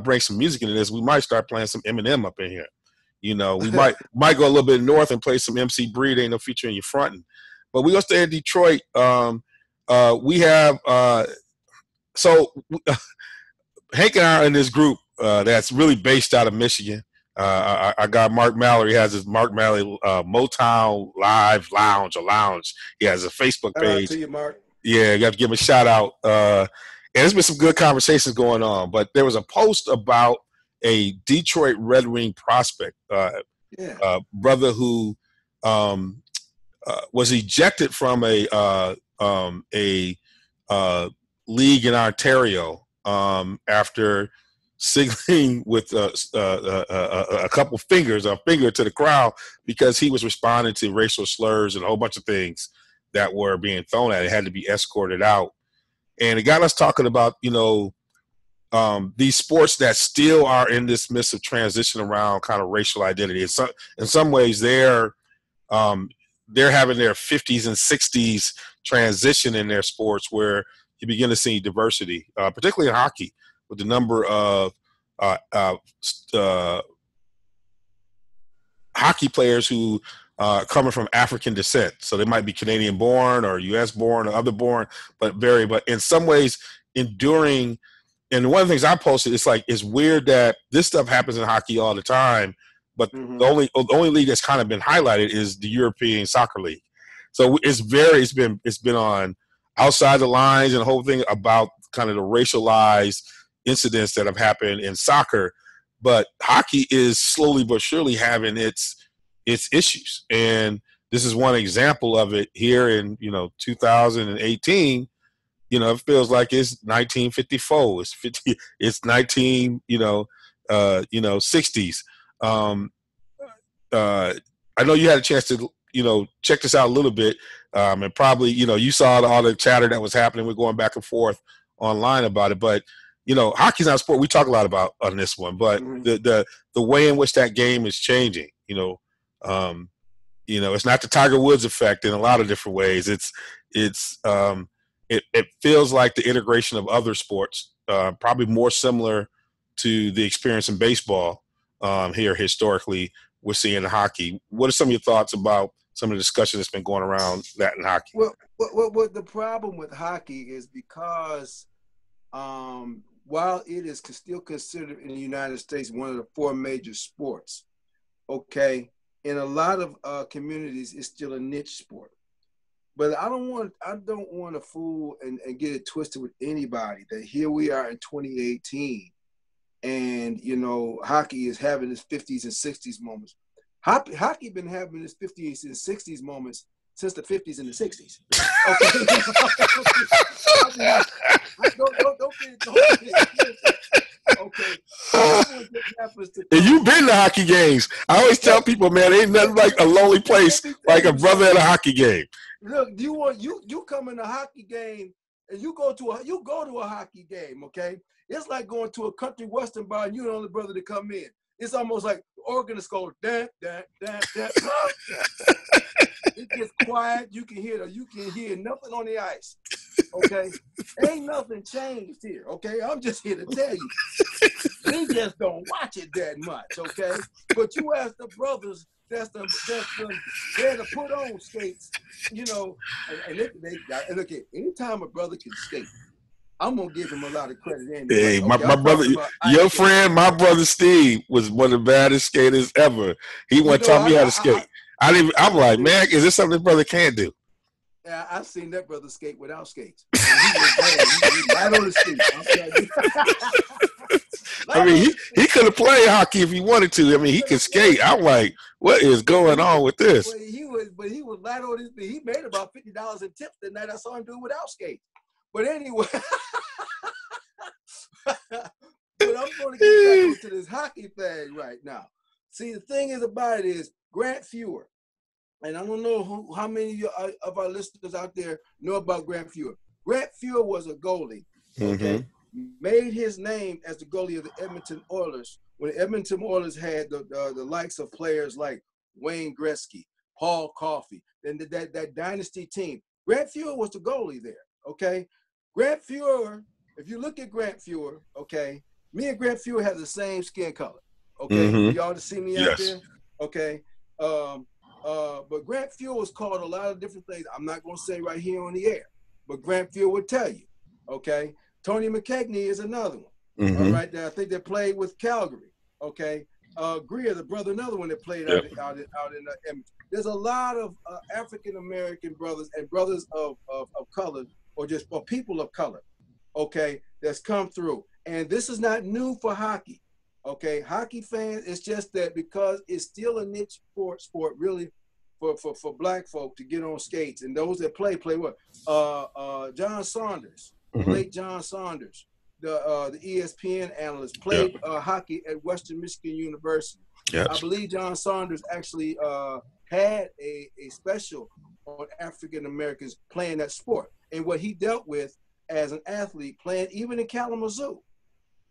bring some music into this, we might start playing some Eminem up in here. You know, we might go a little bit north and play some MC Breed. Ain't no feature in your fronting. But we're going to stay in Detroit. We have Hank and I are in this group that's really based out of Michigan. I got Mark Mallory. He has his Mark Mallory Motown Live Lounge. He has a Facebook page. Shout out to you, Mark. Yeah, you have to give him a shout out. And there's been some good conversations going on. But there was a post about a Detroit Red Wing prospect, brother who was ejected from a league in Ontario after signaling with a couple fingers, a finger to the crowd, because he was responding to racial slurs and a whole bunch of things that were being thrown at it. It had to be escorted out. And it got us talking about, you know, these sports that still are in this midst of transition around kind of racial identity. In some ways, they're having their 50s and 60s transition in their sports where you begin to see diversity, particularly in hockey, with the number of hockey players who are coming from African descent. So they might be Canadian born or US born or other born, but in some ways enduring. And one of the things I posted, it's weird that this stuff happens in hockey all the time, but the only league that's kind of been highlighted is the European Soccer League. So it's been on Outside the Lines and the whole thing about kind of the racialized incidents that have happened in soccer, but hockey is slowly but surely having its issues. And this is one example of it here in, 2018. It feels like it's 1954. It's 60s. I know you had a chance to, check this out a little bit. And probably, you saw all the chatter that was happening. We're going back and forth online about it. But, hockey's not a sport we talk a lot about on this one. But the way in which that game is changing, it's not the Tiger Woods effect in a lot of different ways. It feels like the integration of other sports, probably more similar to the experience in baseball here historically we're seeing in hockey. What are some of your thoughts about some of the discussion that's been going around that in hockey? Well, the problem with hockey is because while it is still considered in the United States one of the four major sports, okay, in a lot of communities it's still a niche sport. But I don't want to fool and get it twisted with anybody that here we are in 2018 and, hockey is having its 50s and 60s moments. Hockey been having its 50s and 60s moments since the 50s and the 60s. Okay. Don't okay. And you've been to hockey games. I always tell people, man, ain't nothing like a lonely place like a brother at a hockey game. Look, you come in a hockey game and you go to a hockey game, okay? It's like going to a country western bar and you're the only brother to come in. It's almost like the organist goes, da, da, da, da, da. It gets quiet. You can hear nothing on the ice. Okay? Ain't nothing changed here. Okay? I'm just here to tell you. We just don't watch it that much, okay? But you ask the brothers that's there to put on skates, and look at anytime a brother can skate, I'm gonna give him a lot of credit. Hey, my brother, your friend, my brother Steve was one of the baddest skaters ever. He went taught me how to skate. I'm like, man, is this something this brother can't do? Yeah, I've seen that brother skate without skates. He was right on the skate. I mean, he could have played hockey if he wanted to. I mean, he could skate. I'm like, what is going on with this? But he was right on his feet. He made about $50 in tips the night I saw him do it without skates. But anyway, but I'm going to get back to this hockey thing right now. See, the thing is about it is Grant Fuhr, and I don't know how many of our listeners out there know about Grant Fuhr. Grant Fuhr was a goalie, okay? Made his name as the goalie of the Edmonton Oilers when the Edmonton Oilers had the likes of players like Wayne Gretzky, Paul Coffey, and that dynasty team. Grant Fuhr was the goalie there, okay? Grant Fuhr, if you look at Grant Fuhr, okay, Me and Grant Fuhr have the same skin color. Okay, Mm-hmm. y'all to see me out there. Okay, but Grant Fuhr was called a lot of different things. I'm not going to say right here on the air, but Grant Fuhr would tell you. Okay, Tony McKegney is another one. Mm-hmm. All right, I think they played with Calgary. Okay, Greer, the brother, another one that played out in. There's a lot of African American brothers and brothers of color, or people of color. Okay, that's come through, and this is not new for hockey. Okay, hockey fans, it's just that because it's still a niche sport really for black folk to get on skates, and those that play what? John Saunders, the late John Saunders, the ESPN analyst, played hockey at Western Michigan University. Yep. I believe John Saunders actually had a special on African Americans playing that sport and what he dealt with as an athlete playing even in Kalamazoo.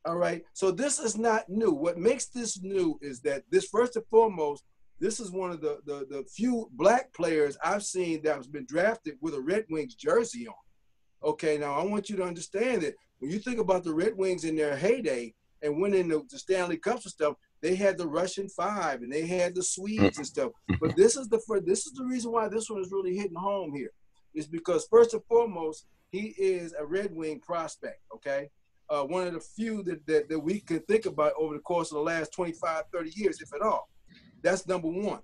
All right, so this is not new. What makes this new is that this, first and foremost, this is one of the few black players I've seen that has been drafted with a Red Wings jersey on. Okay, now I want you to understand that when you think about the Red Wings in their heyday and winning the Stanley Cups and stuff, they had the Russian Five and they had the Swedes and stuff. But this is the reason why this one is really hitting home here, is because first and foremost, he is a Red Wing prospect. Okay. One of the few that we can think about over the course of the last 25, 30 years, if at all. That's number one.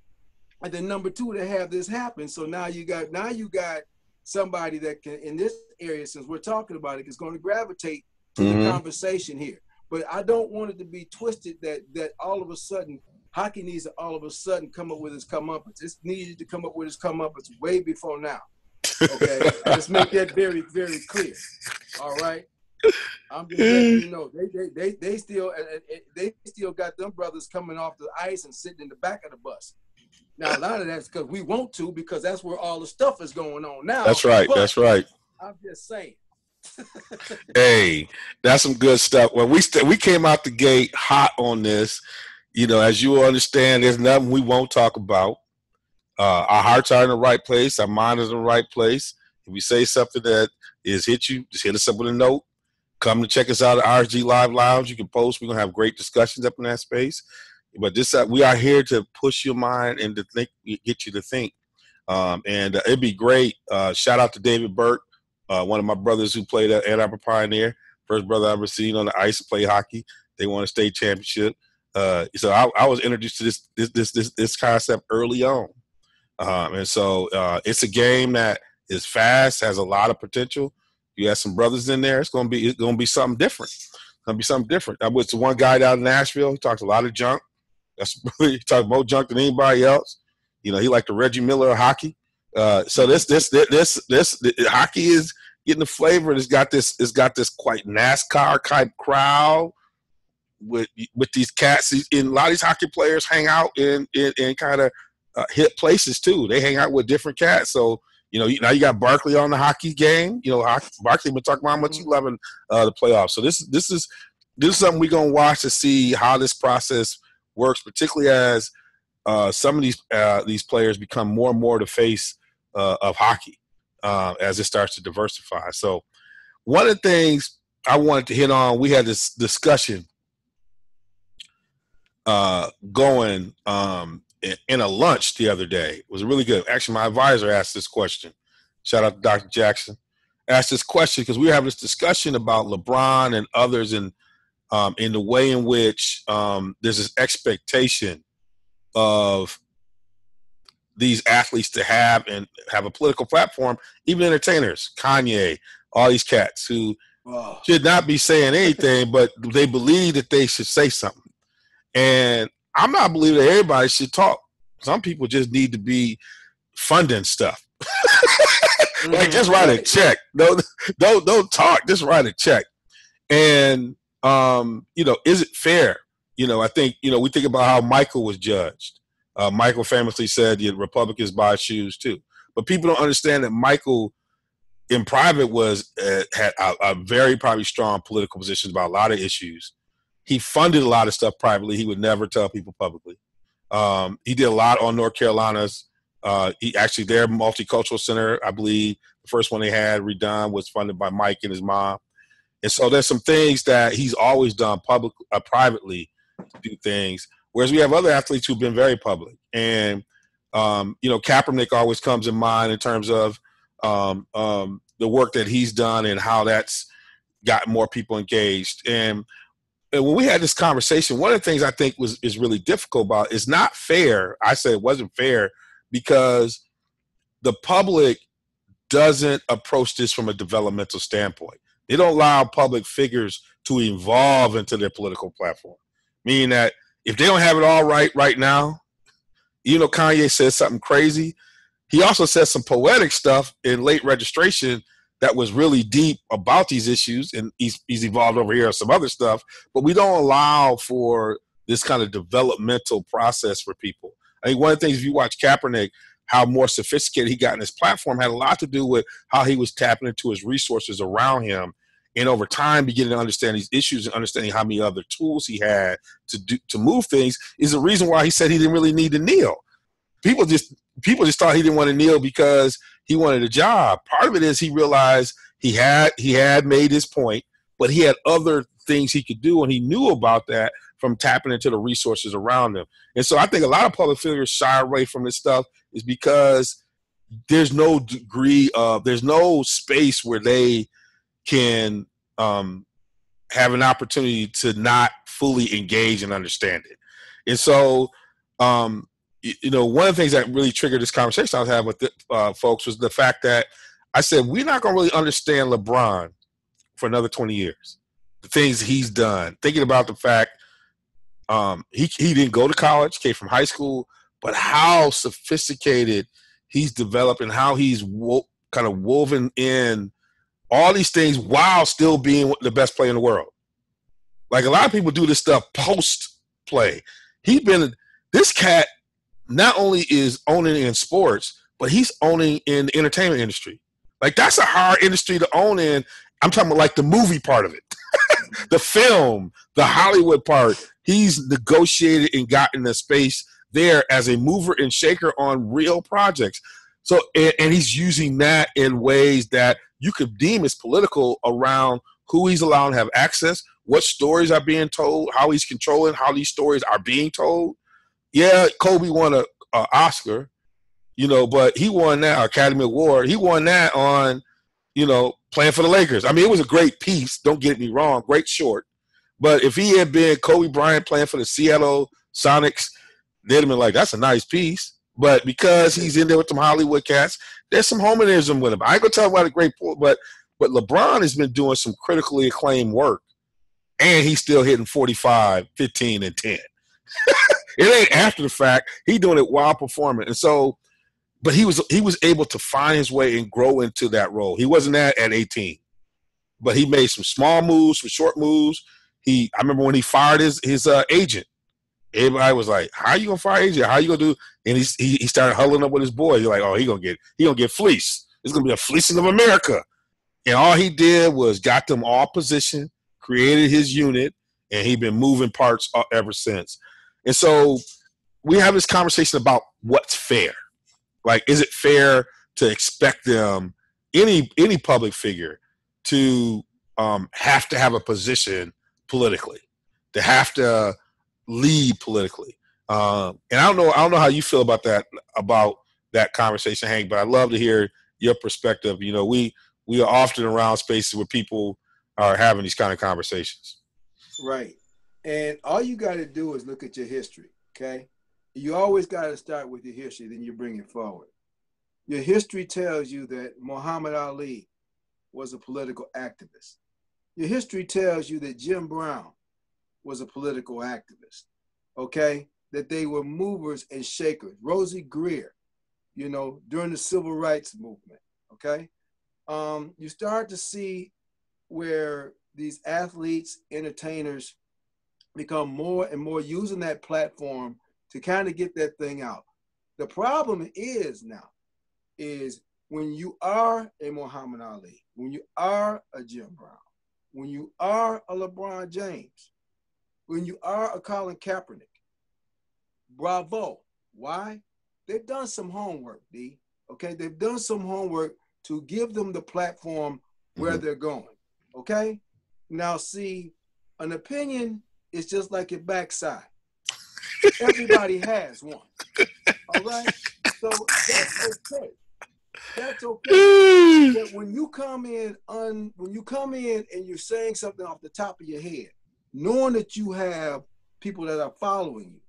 And then number two, to have this happen. So now you got somebody that can, in this area, since we're talking about it, is going to gravitate to the conversation here. But I don't want it to be twisted that all of a sudden, hockey needs to all of a sudden come up with its comeuppance. It's needed to come up with its comeuppance way before now. Okay? Let's make that very, very clear. All right? I'm just letting you know they still got them brothers coming off the ice and sitting in the back of the bus. Now a lot of that's because we want to, because that's where all the stuff is going on now. That's right. That's right. I'm just saying. Hey, that's some good stuff. When we came out the gate hot on this, as you understand, there's nothing we won't talk about. Our hearts are in the right place. Our mind is in the right place. If we say something that is hit you, just hit us up with a note. Come to check us out at RSG Live Lounge. You can post. We're going to have great discussions up in that space. But we are here to push your mind and to think, get you to think. And it'd be great. Shout out to David Burke, one of my brothers who played at Ann Arbor Pioneer. First brother I ever seen on the ice play hockey. They won a state championship. So I was introduced to this concept early on. And so it's a game that is fast, has a lot of potential. You have some brothers in there. It's gonna be something different. It's gonna be something different. I was one guy down in Nashville. He talks a lot of junk. He talks more junk than anybody else. He like the Reggie Miller of hockey. So this hockey is getting the flavor. It's got this quite NASCAR type crowd with these cats. And a lot of these hockey players hang out in kind of hit places too. They hang out with different cats. So. Now you got Barkley on the hockey game. Barkley been talking about how much he loving the playoffs. So this is something we're gonna watch to see how this process works, particularly as some of these players become more and more the face of hockey as it starts to diversify. So one of the things I wanted to hit on, we had this discussion going in a lunch the other day. It was really good. Actually, my advisor asked this question. Shout out to Dr. Jackson. Asked this question because we were having this discussion about LeBron and others and in the way in which there's this expectation of these athletes to have a political platform, even entertainers, Kanye, all these cats who should not be saying anything, but they believe that they should say something. And I'm not believing that everybody should talk. Some people just need to be funding stuff. Like, just write a check. Don't talk. Just write a check. And is it fair? I think we think about how Michael was judged. Michael famously said, Republicans buy shoes too. But people don't understand that Michael, in private, had a very probably strong political positions about a lot of issues. He funded a lot of stuff privately. He would never tell people publicly. He did a lot on North Carolina's. Their multicultural center, I believe, the first one they had redone was funded by Mike and his mom. And so there's some things that he's always done privately to do things, whereas we have other athletes who've been very public. And Kaepernick always comes in mind in terms of the work that he's done and how that's got more people engaged. And when we had this conversation, one of the things I think is really difficult about it's not fair. I said it wasn't fair because the public doesn't approach this from a developmental standpoint. They don't allow public figures to evolve into their political platform, meaning that if they don't have it all right now, Kanye says something crazy. He also says some poetic stuff in late registration that was really deep about these issues, and he's evolved over here on some other stuff, but we don't allow for this kind of developmental process for people. I think one of the things, if you watch Kaepernick, how more sophisticated he got in his platform had a lot to do with how he was tapping into his resources around him, and over time beginning to understand these issues and understanding how many other tools he had to move things is the reason why he said he didn't really need to kneel. People just thought he didn't want to kneel because he wanted a job. Part of it is he realized he had made his point, but he had other things he could do, and he knew about that from tapping into the resources around him. And so I think a lot of public figures shy away from this stuff is because there's no space where they can have an opportunity to not fully engage and understand it. And so one of the things that really triggered this conversation I was having with folks was the fact that I said, we're not going to really understand LeBron for another 20 years. The things he's done, thinking about the fact he didn't go to college, came from high school, but how sophisticated he's developed and how he's kind of woven in all these things while still being the best player in the world. Like a lot of people do this stuff post-play. This cat not only is owning in sports, but he's owning in the entertainment industry. Like that's a hard industry to own in. I'm talking about like the movie part of it, the film, the Hollywood part. He's negotiated and gotten the space there as a mover and shaker on real projects. So, and he's using that in ways that you could deem as political around who he's allowing to have access, what stories are being told, how he's controlling how these stories are being told. Yeah, Kobe won an Oscar, but he won that Academy Award. He won that on, playing for the Lakers. I mean, it was a great piece. Don't get me wrong, great short. But if he had been Kobe Bryant playing for the Seattle Sonics, they'd have been like, that's a nice piece. But because he's in there with some Hollywood cats, there's some homonism with him. I ain't gonna tell about a great point, but LeBron has been doing some critically acclaimed work, and he's still hitting 45, 15, and 10. It ain't after the fact. He's doing it while performing. And so, but he was able to find his way and grow into that role. He wasn't that at 18, but he made some small moves, some short moves. I remember when he fired his agent. Everybody was like, "How are you gonna fire agent? How are you gonna do?" And he started huddling up with his boys. He's like, "Oh, he gonna get fleeced. It's gonna be a fleecing of America." And all he did was got them all positioned, created his unit, and he's been moving parts ever since. And so we have this conversation about what's fair. Like, is it fair to expect them, any public figure, to have to have a position politically, to have to lead politically? And I don't know how you feel about that conversation, Hank, but I'd love to hear your perspective. We are often around spaces where people are having these kind of conversations. Right. And all you got to do is look at your history, okay? You always got to start with your history, then you bring it forward. Your history tells you that Muhammad Ali was a political activist. Your history tells you that Jim Brown was a political activist, okay? That they were movers and shakers. Rosie Greer, during the civil rights movement, okay? You start to see where these athletes, entertainers, become more and more using that platform to kind of get that thing out. The problem is when you are a Muhammad Ali, when you are a Jim Brown, when you are a LeBron James, when you are a Colin Kaepernick, bravo. Why? They've done some homework, D. Okay, they've done some homework to give them the platform where they're going. Okay, Now, see, an opinion is just like your backside. Everybody has one. All right? So that's okay. That's okay. But when you come in and you're saying something off the top of your head, knowing that you have people that are following you,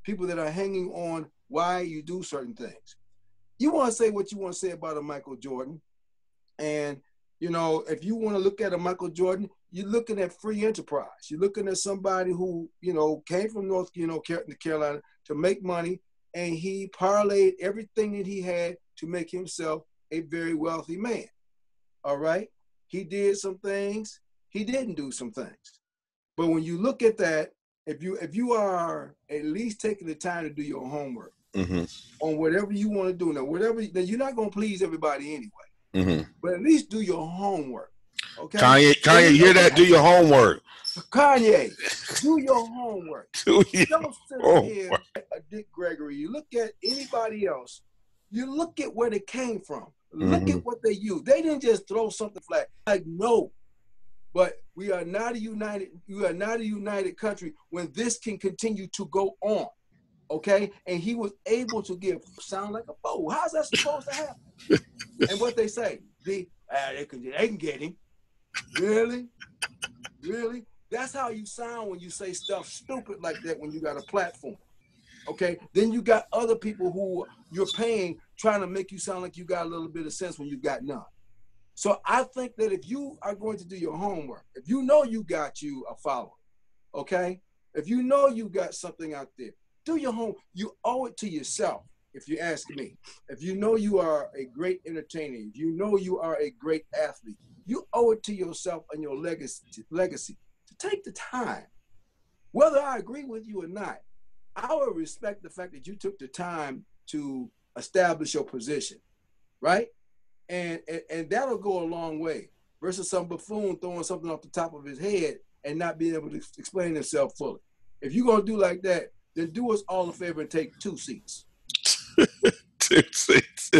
people that are hanging on why you do certain things. You want to say what you want to say about a Michael Jordan. And, you know, if you want to look at a Michael Jordan, you're looking at free enterprise. You're looking at somebody who, you know, came from North Carolina to make money, and he parlayed everything that he had to make himself a very wealthy man. All right? He did some things. He didn't do some things. But when you look at that, if you are at least taking the time to do your homework on whatever you want to do, now you're not going to please everybody anyway. But at least do your homework. Okay. Kanye, you hear that? Do your homework. Kanye, do your homework. Don't sit here a Dick Gregory. You look at anybody else. You look at where they came from. Look at what they used. They didn't just throw something flat. Like, no. But we are not a united country when this can continue to go on. Okay? And he was able to sound like a fool. How's that supposed to happen? And what they say, they can get him. Really? Really? That's how you sound when you say stuff stupid like that when you got a platform. Okay? Then you got other people who you're paying trying to make you sound like you got a little bit of sense when you got none. So I think that if you are going to do your homework, if you know you got you a following, okay? If you know you got something out there, do your homework. You owe it to yourself, if you ask me. If you know you are a great entertainer, if you know you are a great athlete, you owe it to yourself and your legacy to take the time. Whether I agree with you or not, I would respect the fact that you took the time to establish your position, right? And that'll go a long way versus some buffoon throwing something off the top of his head and not being able to explain himself fully. If you're going to do like that, then do us all a favor and take 2 seats. 2 seats.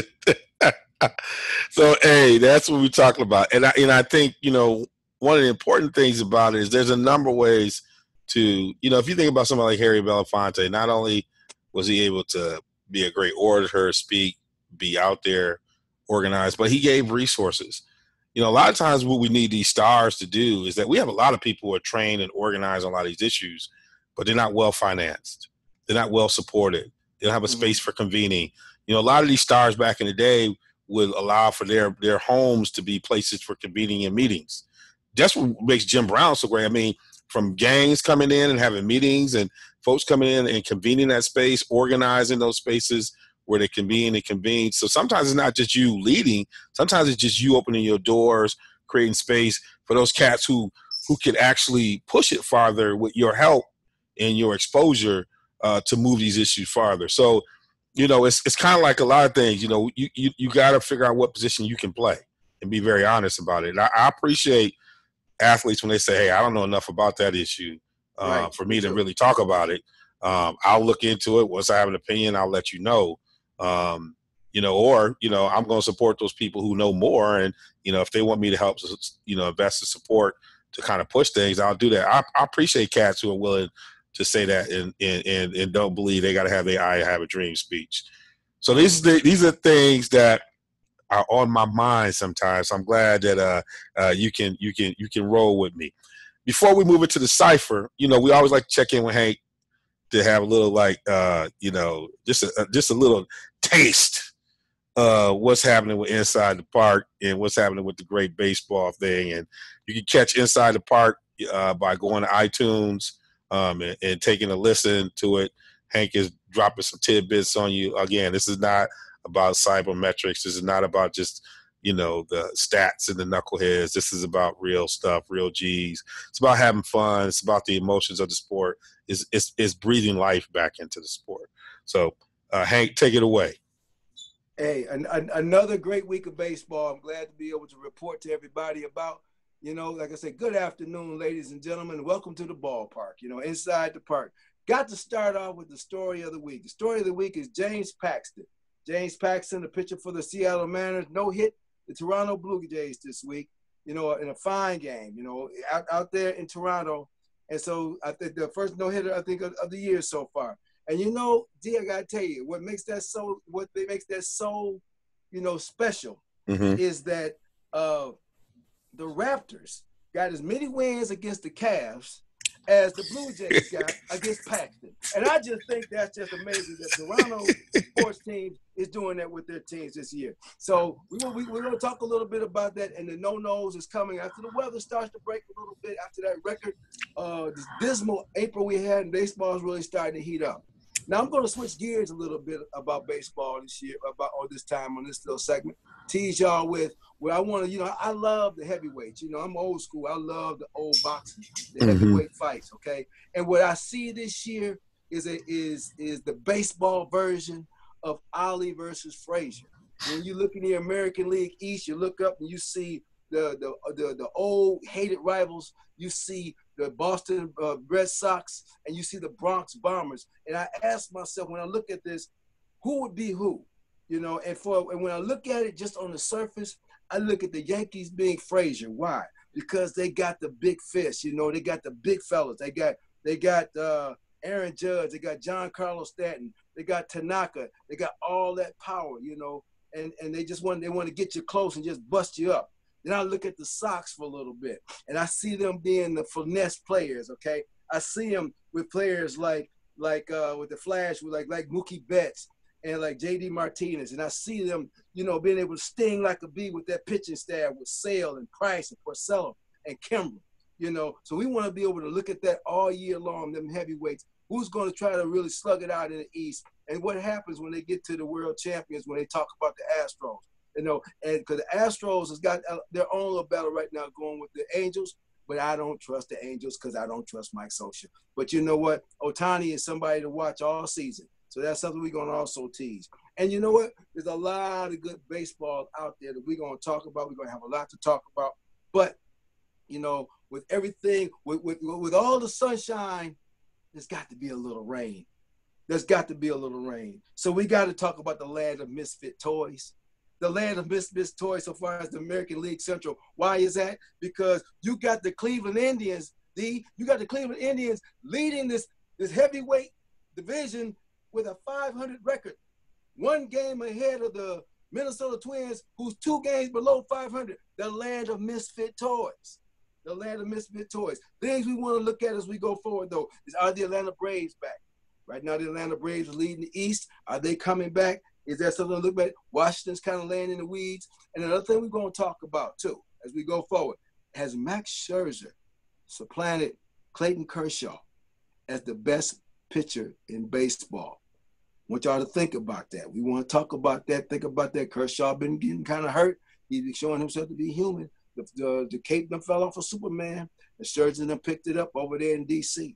So, hey, that's what we're talking about. And I think, you know, one of the important things about it is there's a number of ways to, you know, if you think about somebody like Harry Belafonte, not only was he able to be a great orator, speak, be out there, organized, but he gave resources. You know, a lot of times what we need these stars to do is that we have a lot of people who are trained and organized on a lot of these issues, but they're not well financed. They're not well supported. They don't have a space for convening. You know, a lot of these stars back in the day would allow for their homes to be places for convening and meetings. That's what makes Jim Brown so great. I mean, from gangs coming in and having meetings and folks coming in and convening that space, organizing those spaces where they convene and convene. So sometimes it's not just you leading. Sometimes it's just you opening your doors, creating space for those cats who can actually push it farther with your help and your exposure to move these issues farther. So, you know, it's kind of like a lot of things. You know, you got to figure out what position you can play and be very honest about it. And I appreciate athletes when they say, hey, I don't know enough about that issue for me to really talk about it. I'll look into it. Once I have an opinion, I'll let you know. You know, or, you know, I'm going to support those people who know more. And, you know, if they want me to help, you know, invest in support to kind of push things, I'll do that. I appreciate cats who are willing to say that and don't believe they got to have I have a dream speech. So these are things that are on my mind sometimes. I'm glad that you can roll with me. Before we move into the cipher, you know, we always like to check in with Hank to have a little you know, just a little taste what's happening with Inside the Park and what's happening with the great baseball thing. And you can catch Inside the Park by going to iTunes and taking a listen to it. Hank is dropping some tidbits on you. Again, this is not about cybermetrics. This is not about just, you know, the stats and the knuckleheads. This is about real stuff, real G's. It's about having fun. It's about the emotions of the sport. It's breathing life back into the sport. So, Hank, take it away. Hey, another great week of baseball. I'm glad to be able to report to everybody about, you know, like I said, good afternoon, ladies and gentlemen. Welcome to the ballpark, you know, Inside the Park. Got to start off with the story of the week. The story of the week is James Paxton. James Paxton, the pitcher for the Seattle Mariners, no hit the Toronto Blue Jays this week. in a fine game, out there in Toronto. And so I think the first no-hitter, I think, of the year so far. And D, I gotta tell you, what makes that so special is that the Raptors got as many wins against the Cavs as the Blue Jays got against Paxton. And I just think that's just amazing that Toronto sports team is doing that with their teams this year. So we're going to talk a little bit about that, and the no-nos is coming after the weather starts to break a little bit after that record. This dismal April we had, and baseball is really starting to heat up. Now I'm going to switch gears a little bit about baseball this year, this time on this little segment. Tease y'all with where I want to, I love the heavyweights. I'm old school. I love the old boxing, the heavyweight fights. Okay, and what I see this year is the baseball version of Ali versus Frazier. When you look in the American League East, you look up and you see the old hated rivals. You see the Boston Red Sox, and you see the Bronx Bombers. And I ask myself, when I look at this, who would be who? And when I look at it just on the surface, I look at the Yankees being Frazier. Why? Because they got the big fish. They got the big fellas. They got Aaron Judge. They got Giancarlo Stanton. They got Tanaka. They got all that power. And they want to get you close and just bust you up. Then I look at the Sox for a little bit, and I see them being the finesse players. Okay, I see them with players like with the Flash, with like Mookie Betts and like J.D. Martinez, and I see them, being able to sting like a bee with that pitching staff with Sale and Price and Porcello and Kimbrel. So we want to be able to look at that all year long. Them heavyweights, who's going to try to really slug it out in the East, and what happens when they get to the World Champions when they talk about the Astros. And because the Astros has got their own little battle right now going with the Angels, but I don't trust the Angels because I don't trust Mike Scioscia. But you know what? Ohtani is somebody to watch all season. So that's something we're going to also tease. And you know what? There's a lot of good baseball out there that we're going to talk about. We're going to have a lot to talk about. But, with everything, with all the sunshine, there's got to be a little rain. There's got to be a little rain. So we got to talk about the land of misfit toys. The land of misfit toys so far as the American League Central. Why is that? Because you got the Cleveland Indians, you got the Cleveland Indians leading this heavyweight division with a .500 record. One game ahead of the Minnesota Twins, who's 2 games below .500. The land of misfit toys. The land of misfit toys. Things we want to look at as we go forward, though, is are the Atlanta Braves back? Right now, the Atlanta Braves are leading the East. Are they coming back? Is there something to look at? Washington's kind of laying in the weeds. And another thing we're going to talk about, too, as we go forward, has Max Scherzer supplanted Clayton Kershaw as the best pitcher in baseball? I want y'all to think about that. We want to talk about that, think about that. Kershaw been getting kind of hurt. He's been showing himself to be human. The cape done fell off of Superman, and Scherzer done picked it up over there in D.C.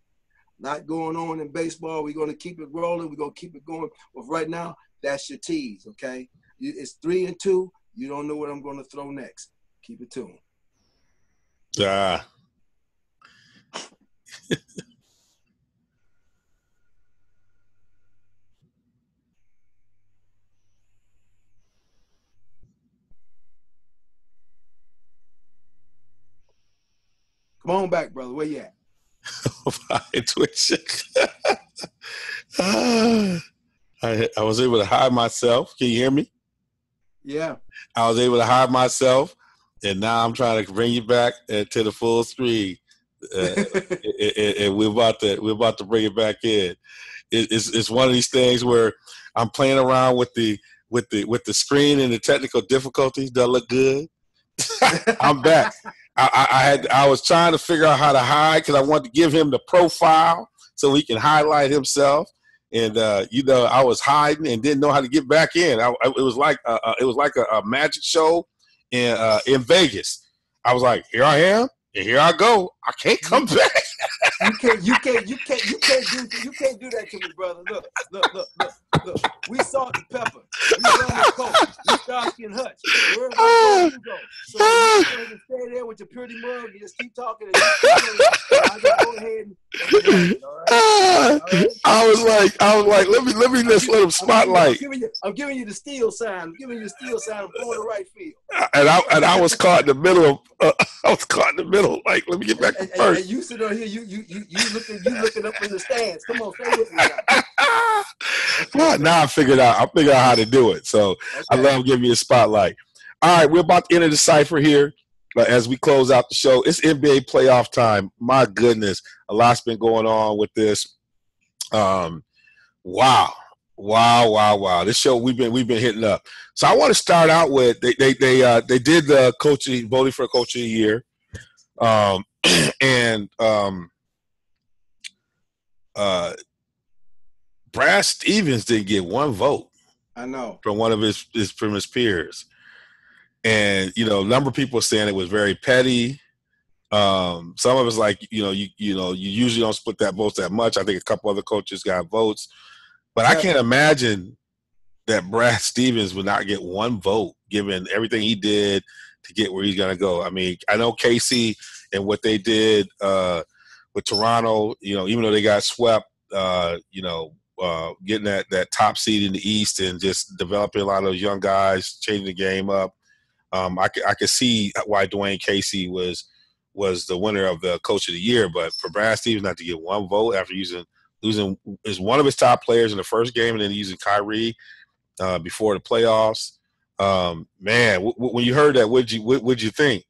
Not going on in baseball. We're going to keep it rolling. We're going to keep it going. But right now, that's your tease, okay? It's 3-2. You don't know what I'm going to throw next. Keep it tuned. Yeah. Come on back, brother. Where you at? Twitch. I was able to hide myself. Can you hear me? Yeah. I was able to hide myself, and now I'm trying to bring you back to the full screen. And we're about to bring it back in. It's one of these things where I'm playing around with the screen and the technical difficulties. Does look good? I'm back. I was trying to figure out how to hide because I wanted to give him the profile so he can highlight himself. And I was hiding and didn't know how to get back in. It was like a magic show in Vegas. I was like, here I am, and here I go. I can't come back. You can't do that to me, brother. Look. We salt and pepper. We run the coke. We Starsky and Hutch. Wherever I go, you go. So you go ahead and stay there with your pretty mug and just keep talking. And I just go ahead and all right? right? I was like, let me just let him spotlight. I'm giving you the steal sign. I'm giving you the steal sign. I'm going to right field. And I was caught in the middle of. I was caught in the middle. Like, let me get back to first. And you sit on here. You looking up in the stands. Come on, stay with me now. Well, now I figured out how to do it. So okay. I love giving you a spotlight. All right, we're about to enter the cipher here as we close out the show. It's NBA playoff time. My goodness, a lot's been going on with this. Wow. This show we've been hitting up. So I want to start out with they did the voting for a coach of the year, and Brad Stevens didn't get one vote. I know, from one of his peers, and a number of people saying it was very petty. Some of us like you usually don't split that votes that much. I think a couple other coaches got votes. But I can't imagine that Brad Stevens would not get one vote, given everything he did to get where he's going to go. I mean, I know Casey and what they did with Toronto, even though they got swept, getting that top seed in the East and just developing a lot of those young guys, changing the game up. I could see why Dwayne Casey was the winner of the Coach of the Year. But for Brad Stevens not to get one vote after losing is one of his top players in the first game, and then using Kyrie before the playoffs. Man, when you heard that, what'd you think?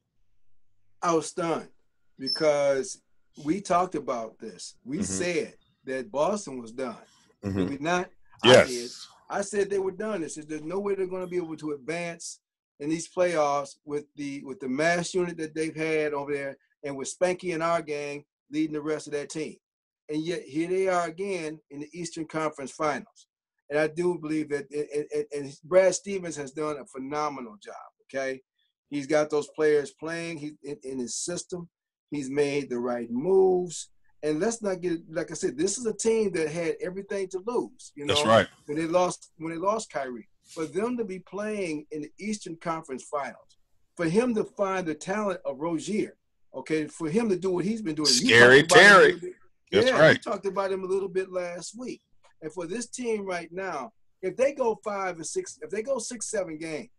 I was stunned because we talked about this. We said that Boston was done. Did we not? Yes. I said they were done. I said there's no way they're going to be able to advance in these playoffs with the mass unit that they've had over there, and with Spanky and our gang leading the rest of that team. And yet here they are again in the Eastern Conference Finals. And I do believe that and Brad Stevens has done a phenomenal job, okay? He's got those players playing in his system. He's made the right moves. And let's not get, like I said, this is a team that had everything to lose. That's right. When they lost Kyrie. For them to be playing in the Eastern Conference Finals, for him to find the talent of Rozier, okay, for him to do what he's been doing. Scary Terry. That's right. We talked about him a little bit last week. And for this team right now, if they go 5 and 6, if they go 6-7 games,